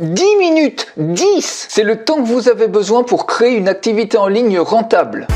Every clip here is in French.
10 minutes, 10, c'est le temps que vous avez besoin pour créer une activité en ligne rentable.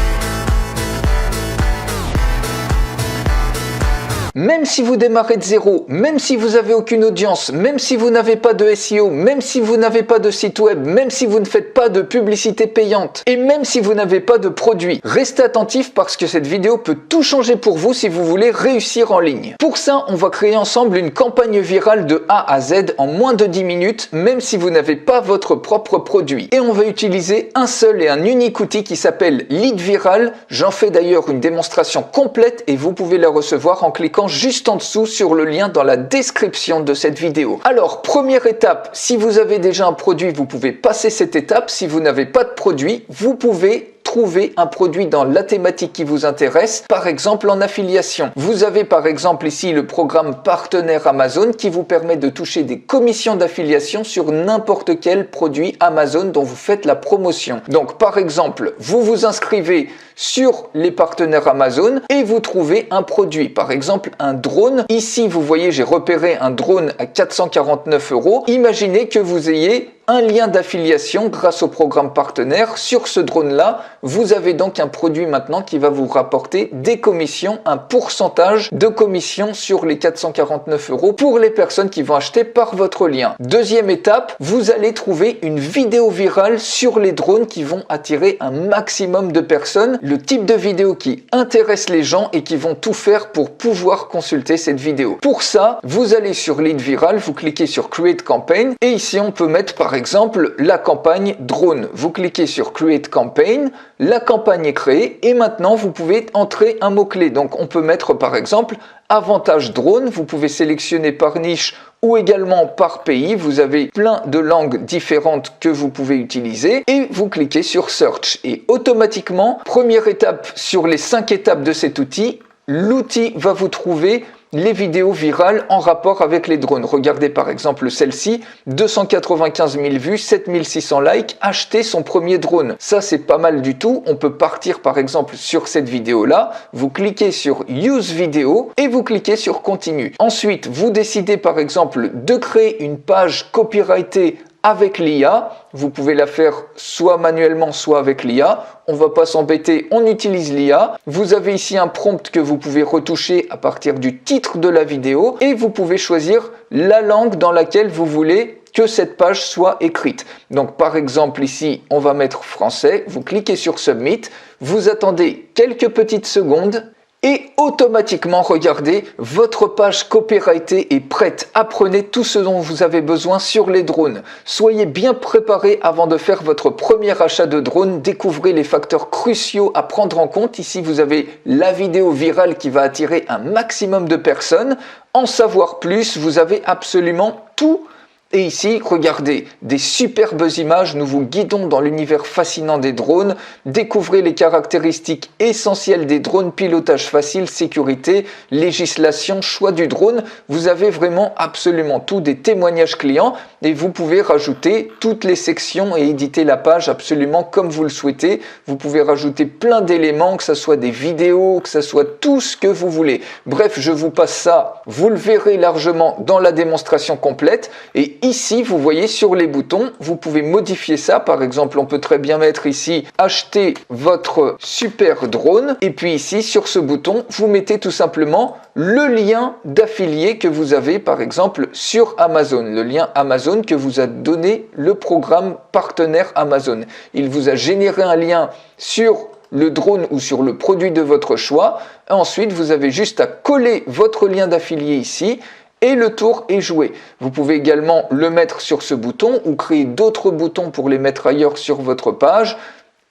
Même si vous démarrez de zéro, même si vous n'avez aucune audience, même si vous n'avez pas de SEO, même si vous n'avez pas de site web, même si vous ne faites pas de publicité payante et même si vous n'avez pas de produit, restez attentif parce que cette vidéo peut tout changer pour vous si vous voulez réussir en ligne. Pour ça, on va créer ensemble une campagne virale de A à Z en moins de 10 minutes, même si vous n'avez pas votre propre produit. Et on va utiliser un seul et un unique outil qui s'appelle Lead Viral. J'en fais d'ailleurs une démonstration complète et vous pouvez la recevoir en cliquant juste en dessous sur le lien dans la description de cette vidéo. Alors, première étape, si vous avez déjà un produit, vous pouvez passer cette étape. Si vous n'avez pas de produit, vous pouvez trouver un produit dans la thématique qui vous intéresse, par exemple en affiliation. Vous avez par exemple ici le programme partenaire Amazon qui vous permet de toucher des commissions d'affiliation sur n'importe quel produit Amazon dont vous faites la promotion. Donc par exemple, vous vous inscrivez sur les partenaires Amazon et vous trouvez un produit, par exemple un drone. Ici, vous voyez, j'ai repéré un drone à 449 €. Imaginez que vous ayez un lien d'affiliation grâce au programme partenaire. Sur ce drone-là, vous avez donc un produit maintenant qui va vous rapporter des commissions, un pourcentage de commission sur les 449 € pour les personnes qui vont acheter par votre lien. Deuxième étape, vous allez trouver une vidéo virale sur les drones qui vont attirer un maximum de personnes, le type de vidéo qui intéresse les gens et qui vont tout faire pour pouvoir consulter cette vidéo. Pour ça, vous allez sur Lead Viral, vous cliquez sur Create Campaign et ici on peut mettre par exemple la campagne drone. Vous cliquez sur Create Campaign, la campagne est créée et maintenant vous pouvez entrer un mot-clé. Donc on peut mettre par exemple avantage drone, vous pouvez sélectionner par niche ou également par pays. Vous avez plein de langues différentes que vous pouvez utiliser et vous cliquez sur Search. Et automatiquement, première étape sur les 5 étapes de cet outil, l'outil va vous trouver les vidéos virales en rapport avec les drones. Regardez par exemple celle-ci, 295 000 vues, 7600 likes, acheter son premier drone. Ça, c'est pas mal du tout. On peut partir par exemple sur cette vidéo-là. Vous cliquez sur Use Video et vous cliquez sur Continue. Ensuite, vous décidez par exemple de créer une page copyrightée avec l'IA. Vous pouvez la faire soit manuellement, soit avec l'IA. On va pas s'embêter, on utilise l'IA. Vous avez ici un prompt que vous pouvez retoucher à partir du titre de la vidéo et vous pouvez choisir la langue dans laquelle vous voulez que cette page soit écrite. Donc par exemple ici, on va mettre français. Vous cliquez sur Submit. Vous attendez quelques petites secondes. Et automatiquement, regardez, votre page copyrightée est prête. Apprenez tout ce dont vous avez besoin sur les drones. Soyez bien préparé avant de faire votre premier achat de drone. Découvrez les facteurs cruciaux à prendre en compte. Ici, vous avez la vidéo virale qui va attirer un maximum de personnes. En savoir plus, vous avez absolument tout. Et ici, regardez, des superbes images, nous vous guidons dans l'univers fascinant des drones, découvrez les caractéristiques essentielles des drones, pilotage facile, sécurité, législation, choix du drone, vous avez vraiment absolument tout, des témoignages clients et vous pouvez rajouter toutes les sections et éditer la page absolument comme vous le souhaitez. Vous pouvez rajouter plein d'éléments, que ce soit des vidéos, que ce soit tout ce que vous voulez. Bref, je vous passe ça, vous le verrez largement dans la démonstration complète et ici, vous voyez sur les boutons, vous pouvez modifier ça. Par exemple, on peut très bien mettre ici « Acheter votre super drone ». Et puis ici, sur ce bouton, vous mettez tout simplement le lien d'affilié que vous avez, par exemple, sur Amazon. Le lien Amazon que vous a donné le programme partenaire Amazon. Il vous a généré un lien sur le drone ou sur le produit de votre choix. Et ensuite, vous avez juste à coller votre lien d'affilié ici. Et le tour est joué. Vous pouvez également le mettre sur ce bouton ou créer d'autres boutons pour les mettre ailleurs sur votre page.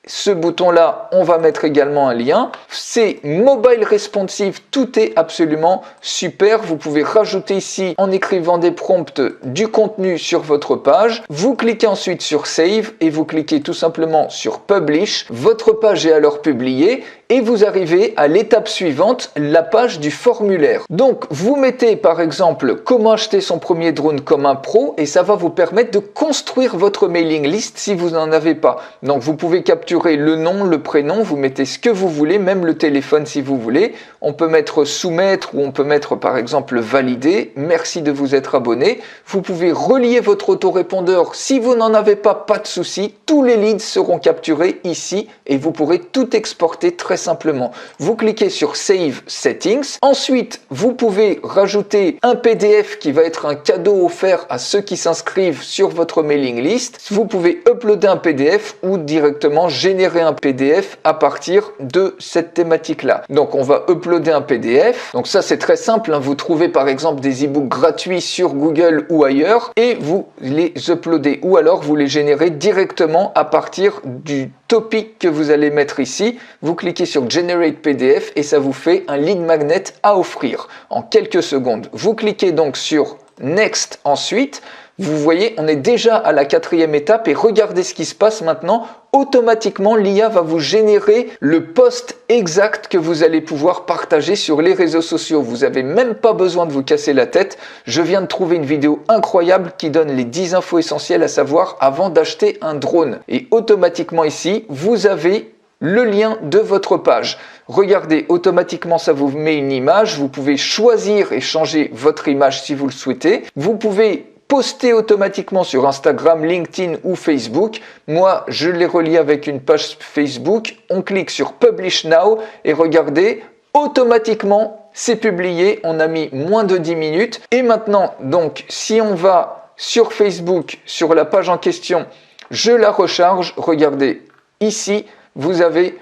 Ce bouton-là, on va mettre également un lien. C'est mobile responsive, tout est absolument super. Vous pouvez rajouter ici, en écrivant des prompts, du contenu sur votre page. Vous cliquez ensuite sur Save et vous cliquez tout simplement sur Publish. Votre page est alors publiée et vous arrivez à l'étape suivante, la page du formulaire. Donc vous mettez par exemple comment acheter son premier drone comme un pro et ça va vous permettre de construire votre mailing list si vous n'en avez pas. Donc vous pouvez capturer le nom, le prénom, vous mettez ce que vous voulez, même le téléphone si vous voulez. On peut mettre soumettre ou on peut mettre par exemple valider. Merci de vous être abonné. Vous pouvez relier votre autorépondeur. Si vous n'en avez pas de souci. Tous les leads seront capturés ici et vous pourrez tout exporter très simplement. Vous cliquez sur Save Settings. Ensuite, vous pouvez rajouter un PDF qui va être un cadeau offert à ceux qui s'inscrivent sur votre mailing list. Vous pouvez uploader un PDF ou directement générer un PDF à partir de cette thématique-là. Donc, on va uploader un PDF. Donc ça, c'est très simple. Vous trouvez par exemple des e-books gratuits sur Google ou ailleurs et vous les uploadez ou alors vous les générez directement à partir du topic que vous allez mettre ici. Vous cliquez sur Generate PDF et ça vous fait un lead magnet à offrir en quelques secondes. Vous cliquez donc sur Next ensuite. Vous voyez, on est déjà à la 4e étape et regardez ce qui se passe maintenant. Automatiquement, l'IA va vous générer le post exact que vous allez pouvoir partager sur les réseaux sociaux. Vous n'avez même pas besoin de vous casser la tête. Je viens de trouver une vidéo incroyable qui donne les 10 infos essentielles à savoir avant d'acheter un drone. Et automatiquement ici, vous avez le lien de votre page. Regardez, automatiquement ça vous met une image. Vous pouvez choisir et changer votre image si vous le souhaitez. Vous pouvez poster automatiquement sur Instagram, LinkedIn ou Facebook. Moi, je l'ai relié avec une page Facebook. On clique sur Publish Now et regardez, automatiquement, c'est publié. On a mis moins de 10 minutes. Et maintenant, donc, si on va sur Facebook, sur la page en question, je la recharge. Regardez, ici, vous avez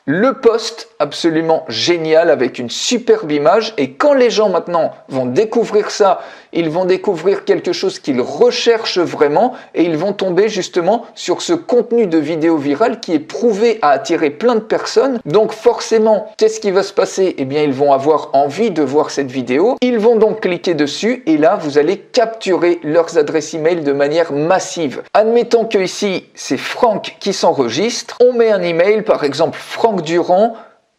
le post absolument génial avec une superbe image et quand les gens maintenant vont découvrir ça, ils vont découvrir quelque chose qu'ils recherchent vraiment et ils vont tomber justement sur ce contenu de vidéo virale qui est prouvé à attirer plein de personnes. Donc forcément, qu'est-ce qui va se passer? Eh bien, ils vont avoir envie de voir cette vidéo. Ils vont donc cliquer dessus et là, vous allez capturer leurs adresses email de manière massive. Admettons que ici, c'est Franck qui s'enregistre. On met un email, par exemple Franck Durand.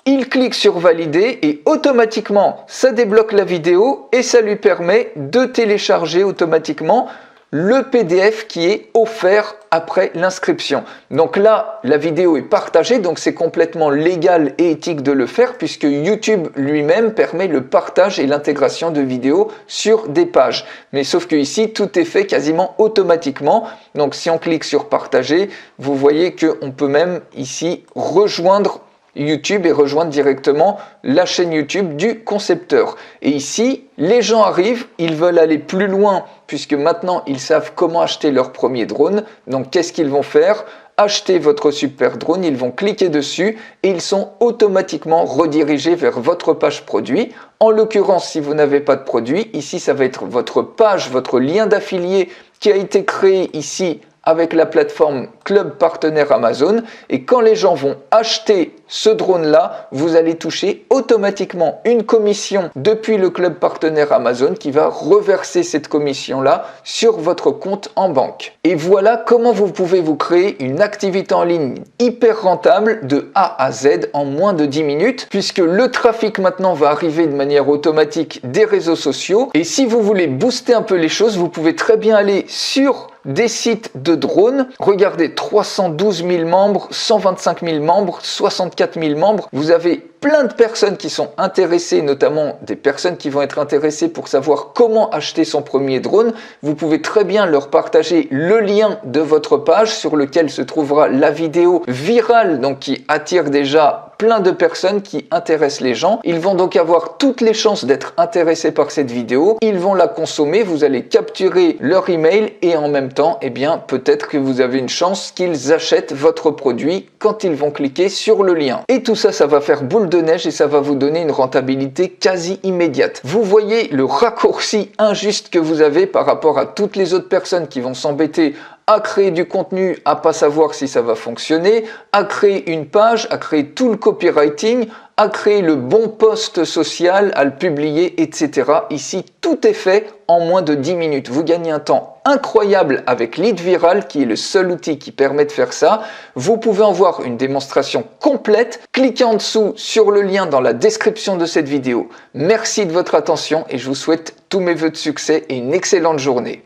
Il clique sur valider et automatiquement ça débloque la vidéo et ça lui permet de télécharger automatiquement le PDF qui est offert après l'inscription. Donc là, la vidéo est partagée, donc c'est complètement légal et éthique de le faire puisque YouTube lui-même permet le partage et l'intégration de vidéos sur des pages. Mais sauf que ici, tout est fait quasiment automatiquement. Donc si on clique sur partager, vous voyez qu'on peut même ici rejoindre YouTube et rejoindre directement la chaîne YouTube du concepteur. Et ici, les gens arrivent, ils veulent aller plus loin puisque maintenant ils savent comment acheter leur premier drone. Donc qu'est-ce qu'ils vont faire? Acheter votre super drone, ils vont cliquer dessus et ils sont automatiquement redirigés vers votre page produit. En l'occurrence, si vous n'avez pas de produit, ici ça va être votre page, votre lien d'affilié qui a été créé ici avec la plateforme Club Partenaire Amazon et quand les gens vont acheter ce drone-là, vous allez toucher automatiquement une commission depuis le Club Partenaire Amazon qui va reverser cette commission-là sur votre compte en banque. Et voilà comment vous pouvez vous créer une activité en ligne hyper rentable de A à Z en moins de 10 minutes puisque le trafic maintenant va arriver de manière automatique des réseaux sociaux et si vous voulez booster un peu les choses, vous pouvez très bien aller sur des sites de drones. Regardez, 312 000 membres, 125 000 membres, 64 000 membres. Vous avez plein de personnes qui sont intéressées, notamment des personnes qui vont être intéressées pour savoir comment acheter son premier drone. Vous pouvez très bien leur partager le lien de votre page sur lequel se trouvera la vidéo virale, donc qui attire déjà plein de personnes qui intéressent les gens. Ils vont donc avoir toutes les chances d'être intéressés par cette vidéo. Ils vont la consommer, vous allez capturer leur email et en même temps, eh bien, peut-être que vous avez une chance qu'ils achètent votre produit quand ils vont cliquer sur le lien. Et tout ça, ça va faire boule de neige et ça va vous donner une rentabilité quasi immédiate. Vous voyez le raccourci injuste que vous avez par rapport à toutes les autres personnes qui vont s'embêter à créer du contenu, à pas savoir si ça va fonctionner, à créer une page, à créer tout le copywriting, à créer le bon post social, à le publier, etc. Ici, tout est fait en moins de 10 minutes. Vous gagnez un temps incroyable avec Lead Viral, qui est le seul outil qui permet de faire ça. Vous pouvez en voir une démonstration complète. Cliquez en dessous sur le lien dans la description de cette vidéo. Merci de votre attention et je vous souhaite tous mes vœux de succès et une excellente journée.